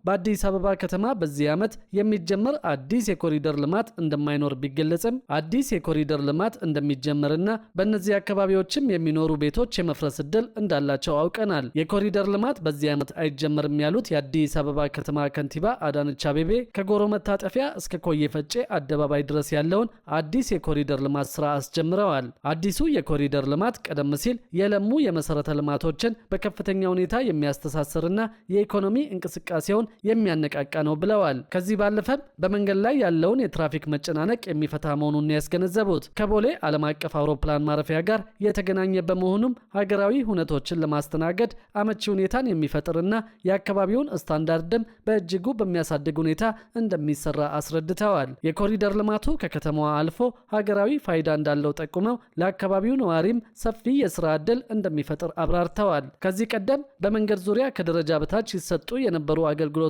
በአዲስ አበባ ከተማ በዚህ ዓመት የሚጀመር አዲስ የኮሪደር ልማት እንደማይኖር ቢገለጽም አዲስ የኮሪደር ልማት እንደሚጀመርና በእነዚህ አካባቢዎችም የሚኖሩ ቤቶች የመፍረስ ዕድል እንዳላቸው አውቀናል። የኮሪደር ልማት በዚህ ዓመት አይጀመርም ያሉት የአዲስ አበባ ከተማ ከንቲባ አዳነች አቤቤ ከጎሮ መታጠፊያ እስከ ኮዬ ፈጬ አደባባይ ድረስ ያለውን አዲስ የኮሪደር ልማት ስራ አስጀምረዋል። አዲሱ የኮሪደር ልማት ቀደም ሲል የለሙ የመሰረተ ልማቶችን በከፍተኛ ሁኔታ የሚያስተሳስርና የኢኮኖሚ እንቅስቃሴውን የሚያነቃቃ ነው ብለዋል። ከዚህ ባለፈም በመንገድ ላይ ያለውን የትራፊክ መጨናነቅ የሚፈታ መሆኑን ያስገነዘቡት ከቦሌ ዓለም አቀፍ አውሮፕላን ማረፊያ ጋር የተገናኘ በመሆኑም ሀገራዊ ሁነቶችን ለማስተናገድ አመቺ ሁኔታን የሚፈጥርና የአካባቢውን ስታንዳርድም በእጅጉ በሚያሳድግ ሁኔታ እንደሚሰራ አስረድተዋል። የኮሪደር ልማቱ ከከተማዋ አልፎ ሀገራዊ ፋይዳ እንዳለው ጠቁመው ለአካባቢው ነዋሪም ሰፊ የስራ ዕድል እንደሚፈጥር አብራርተዋል። ከዚህ ቀደም በመንገድ ዙሪያ ከደረጃ በታች ሲሰጡ የነበሩ አገልግሎቶችን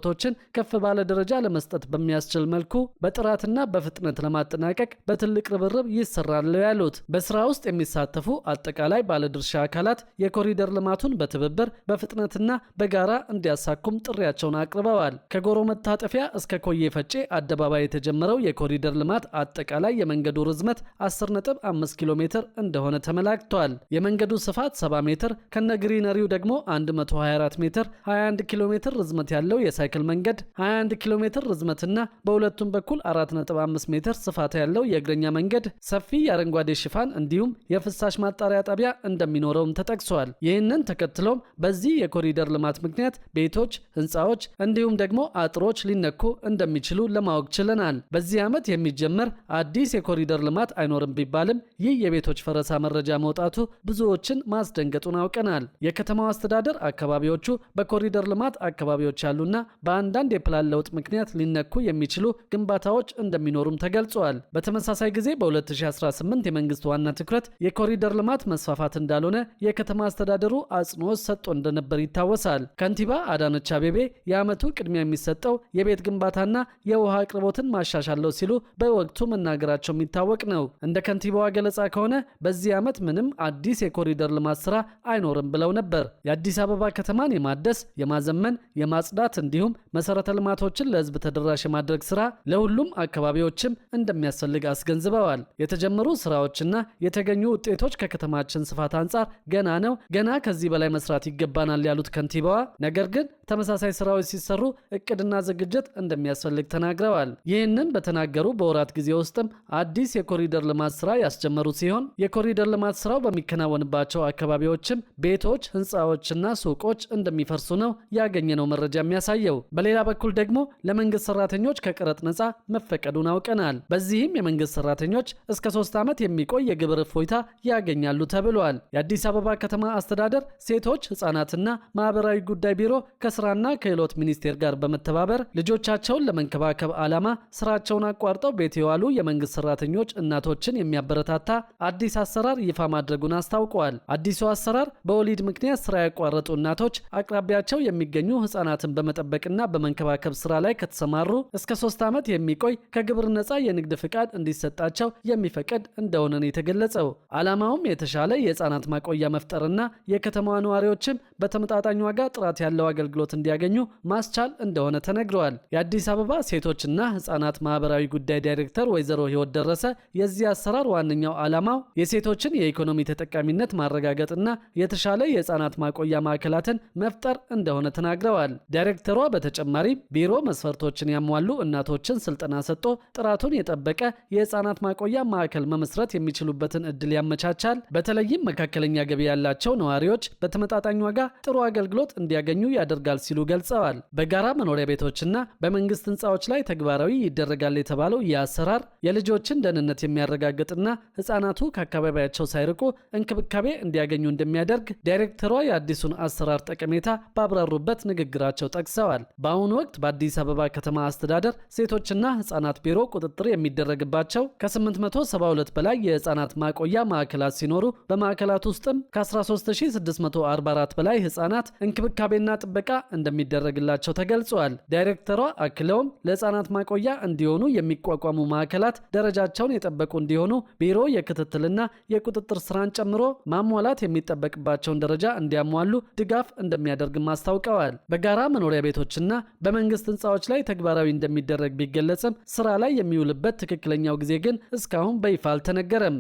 ከፍ ባለ ደረጃ ለመስጠት በሚያስችል መልኩ በጥራትና በፍጥነት ለማጠናቀቅ በትልቅ ርብርብ ይሰራል ያሉት በስራ ውስጥ የሚሳተፉ አጠቃላይ ባለድርሻ አካላት የኮሪደር ልማቱን በትብብር በፍጥነትና በጋራ እንዲያሳኩም ጥሪያቸውን አቅርበዋል። ከጎሮ መታጠፊያ እስከ ኮዬ ፈጬ አደባባይ የተጀመረው የኮሪደር ልማት አጠቃላይ የመንገዱ ርዝመት 10.5 ኪሎ ሜትር እንደሆነ ተመላክቷል። የመንገዱ ስፋት 70 ሜትር ከነግሪነሪው ደግሞ 124 ሜትር 21 ኪሎ ሜትር ርዝመት ያለው የሳይክል መንገድ 21 ኪሎ ሜትር ርዝመትና በሁለቱም በኩል 4.5 ሜትር ስፋት ያለው የእግረኛ መንገድ ሰፊ የአረንጓዴ ሽፋን እንዲሁም የፍሳሽ ማጣሪያ ጣቢያ እንደሚኖረውም ተጠቅሷል። ይህንን ተከትሎም በዚህ የኮሪደር ልማት ምክንያት ቤቶች፣ ህንፃዎች እንዲሁም ደግሞ አጥሮች ሊነኩ እንደሚችሉ ለማወቅ ችለናል። በዚህ ዓመት የሚጀመር አዲስ የኮሪደር ልማት አይኖርም ቢባልም ይህ የቤቶች ፈረሳ መረጃ መውጣቱ ብዙዎችን ማስደንገጡን አውቀናል። የከተማው አስተዳደር አካባቢዎቹ በኮሪደር ልማት አካባቢዎች ያሉና በአንዳንድ የፕላን ለውጥ ምክንያት ሊነኩ የሚችሉ ግንባታዎች እንደሚኖሩም ተገልጿል። በተመሳሳይ ጊዜ በ2018 የመንግስት ዋና ትኩረት የኮሪደር ልማት መስፋፋት እንዳልሆነ የከተማ አስተዳደሩ አጽንኦት ሰጥቶ እንደነበር ይታወሳል። ከንቲባ አዳነች አቤቤ የዓመቱ ቅድሚያ የሚሰጠው የቤት ግንባታና የውሃ አቅርቦትን ማሻሻል ነው ሲሉ በወቅቱ መናገራቸው የሚታወቅ ነው። እንደ ከንቲባዋ ገለጻ ከሆነ በዚህ ዓመት ምንም አዲስ የኮሪደር ልማት ስራ አይኖርም ብለው ነበር። የአዲስ አበባ ከተማን የማደስ የማዘመን፣ የማጽዳት እንዲሁም መሰረተ ልማቶችን ለህዝብ ተደራሽ የማድረግ ስራ ለሁሉም አካባቢዎችም እንደሚያስፈልግ አስገንዝበዋል። የተጀመሩ ስራዎችና የተገኙ ውጤቶች ከከተማችን ስፋት አንጻር ገና ነው፣ ገና ከዚህ በላይ መስራት ይገባናል ያሉት ከንቲባዋ ነገር ግን ተመሳሳይ ስራዎች ሲሰሩ እቅድና ዝግጅት እንደሚያስፈልግ ተናግረዋል። ይህንን በተናገሩ በወራት ጊዜ ውስጥም አዲስ የኮሪደር ልማት ስራ ያስጀመሩ ሲሆን የኮሪደር ልማት ስራው በሚከናወንባቸው አካባቢዎችም ቤቶች፣ ህንፃዎችና ሱቆች እንደሚፈርሱ ነው ያገኘነው መረጃ የሚያሳየው። በሌላ በኩል ደግሞ ለመንግስት ሰራተኞች ከቀረጥ ነፃ መፈቀዱን አውቀናል። በዚህም የመንግስት ሰራተኞች እስከ 3 ዓመት የሚቆይ የግብር እፎይታ ያገኛሉ ተብሏል። የአዲስ አበባ ከተማ አስተዳደር ሴቶች ህፃናትና ማህበራዊ ጉዳይ ቢሮ ከስራና ክህሎት ሚኒስቴር ጋር በመተባበር ልጆቻቸውን ለመንከባከብ ዓላማ ስራቸውን አቋርጠው ቤት የዋሉ የመንግስት ሰራተኞች እናቶችን የሚያበረታታ አዲስ አሰራር ይፋ ማድረጉን አስታውቀዋል። አዲሱ አሰራር በወሊድ ምክንያት ስራ ያቋረጡ እናቶች አቅራቢያቸው የሚገኙ ህፃናትን በመጠበቅና በመንከባከብ ስራ ላይ ከተሰማሩ እስከ 3 ዓመት የሚቆይ ከግብር ነፃ የንግድ ፍቃድ እንዲሰጣቸው የሚፈቅድ እንደሆነ ነው የተገለጸው። ዓላማውም የተሻለ የህፃናት ማቆያ መፍጠርና የከተማዋ ነዋሪዎችም በተመጣጣኝ ዋጋ ጥራት ያለው አገልግሎት እንዲያገኙ ማስቻል እንደሆነ ተነግረዋል። የአዲስ አበባ ሴቶችና ህፃናት ማህበራዊ ጉዳይ ዳይሬክተር ወይዘሮ ህይወት ደረሰ የዚህ አሰራር ዋነኛው ዓላማው የሴቶችን የኢኮኖሚ ተጠቃሚነት ማረጋገጥና የተሻለ የህፃናት ማቆያ ማዕከላትን መፍጠር እንደሆነ ተናግረዋል። ዳይሬክተሯ በተጨማሪም ቢሮ መስፈርቶችን ያሟሉ እናቶችን ስልጠና ሰጥቶ ጥራቱን የጠበቀ የህፃናት ማቆያ ማዕከል መመስረት የሚችሉበትን እድል ያመቻቻል። በተለይም መካከለኛ ገቢ ያላቸው ነዋሪዎች በተመጣጣኝ ዋጋ ጥሩ አገልግሎት እንዲያገኙ ያደርጋል ሲሉ ገልጸዋል። በጋራ መኖሪያ ቤቶችና በመንግስት ህንፃዎች ላይ ተግባራዊ ይደረጋል የተባለው ይህ አሰራር የልጆችን ደህንነት የሚያረጋግጥና ህፃናቱ ከአካባቢያቸው ሳይርቁ እንክብካቤ እንዲያገኙ እንደሚያደርግ ዳይሬክተሯ የአዲሱን አሰራር ጠቀሜታ ባብራሩበት ንግግራቸው ጠቅሰዋል። በአሁኑ ወቅት በአዲስ አበባ ከተማ አስተዳደር ሴቶችና ህፃናት ቢሮ ቁጥጥር የሚደረግባቸው ከ872 በላይ የህፃናት ማቆያ ማዕከላት ሲኖሩ በማዕከላት ውስጥም ከ13644 በላይ ህፃናት እንክብካቤና ጥበቃ እንደሚደረግላቸው ተገልጿል። ዳይሬክተሯ አክለውም ለህፃናት ማቆያ እንዲሆኑ የሚቋቋሙ ማዕከላት ደረጃቸውን የጠበቁ እንዲሆኑ ቢሮ የክትትልና የቁጥጥር ስራን ጨምሮ ማሟላት የሚጠበቅባቸውን ደረጃ እንዲያሟሉ ድጋፍ እንደሚያደርግም አስታውቀዋል። በጋራ መኖሪያ ቤቶች ቤቶችና በመንግስት ህንፃዎች ላይ ተግባራዊ እንደሚደረግ ቢገለጽም ስራ ላይ የሚውልበት ትክክለኛው ጊዜ ግን እስካሁን በይፋ አልተነገረም።